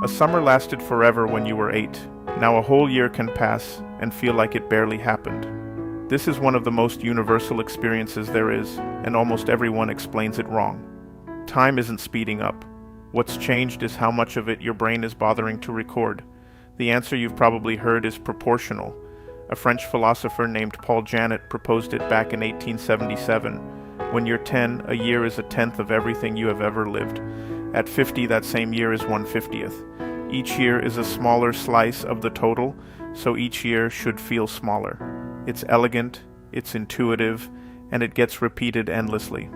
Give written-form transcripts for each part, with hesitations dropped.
A summer lasted forever when you were 8. Now a whole year can pass and feel like it barely happened. This is one of the most universal experiences there is, and almost everyone explains it wrong. Time isn't speeding up. What's changed is how much of it your brain is bothering to record. The answer you've probably heard is proportional. A French philosopher named Paul Janet proposed it back in 1877. When you're 10, a year is a tenth of everything you have ever lived. At 50, that same year is 1/50th. Each year is a smaller slice of the total, so each year should feel smaller. It's elegant, it's intuitive, and it gets repeated endlessly.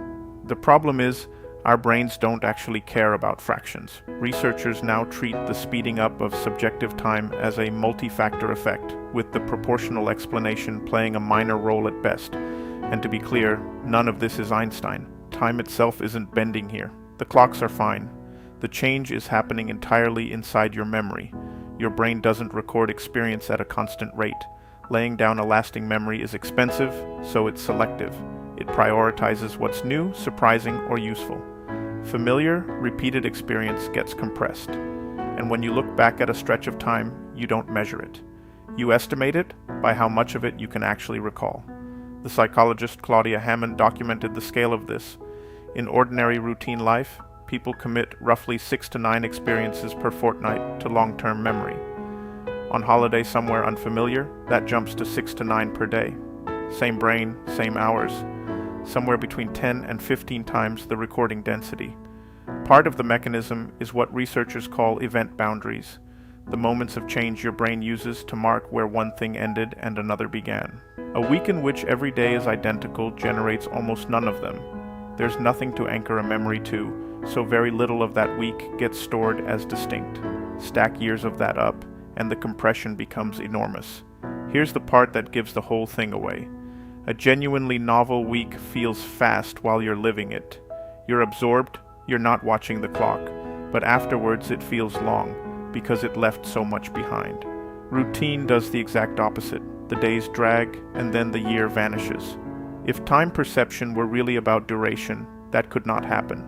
The problem is, our brains don't actually care about fractions. Researchers now treat the speeding up of subjective time as a multi-factor effect, with the proportional explanation playing a minor role at best. And to be clear, none of this is Einstein. Time itself isn't bending here. The clocks are fine. The change is happening entirely inside your memory. Your brain doesn't record experience at a constant rate. Laying down a lasting memory is expensive, so it's selective. It prioritizes what's new, surprising, or useful. Familiar, repeated experience gets compressed. And when you look back at a stretch of time, you don't measure it. You estimate it by how much of it you can actually recall. The psychologist Claudia Hammond documented the scale of this. In ordinary routine life, people commit roughly 6 to 9 experiences per fortnight to long-term memory. On holiday somewhere unfamiliar, that jumps to 6 to 9 per day. Same brain, same hours. Somewhere between 10 and 15 times the recording density. Part of the mechanism is what researchers call event boundaries, the moments of change your brain uses to mark where one thing ended and another began. A week in which every day is identical generates almost none of them. There's nothing to anchor a memory to, so very little of that week gets stored as distinct. Stack years of that up, and the compression becomes enormous. Here's the part that gives the whole thing away. A genuinely novel week feels fast while you're living it. You're absorbed, you're not watching the clock, but afterwards it feels long, because it left so much behind. Routine does the exact opposite. The days drag, and then the year vanishes. If time perception were really about duration, that could not happen.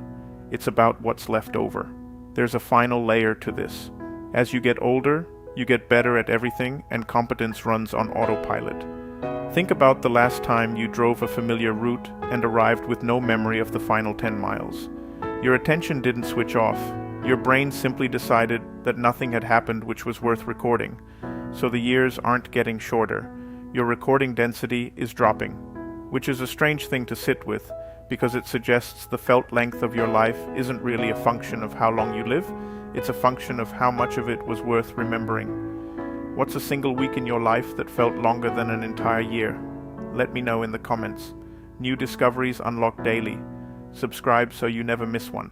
It's about what's left over. There's a final layer to this. As you get older, you get better at everything, and competence runs on autopilot. Think about the last time you drove a familiar route and arrived with no memory of the final 10 miles. Your attention didn't switch off. Your brain simply decided that nothing had happened which was worth recording. So the years aren't getting shorter. Your recording density is dropping, which is a strange thing to sit with, because it suggests the felt length of your life isn't really a function of how long you live, it's a function of how much of it was worth remembering. What's a single week in your life that felt longer than an entire year? Let me know in the comments. New discoveries unlocked daily. Subscribe so you never miss one.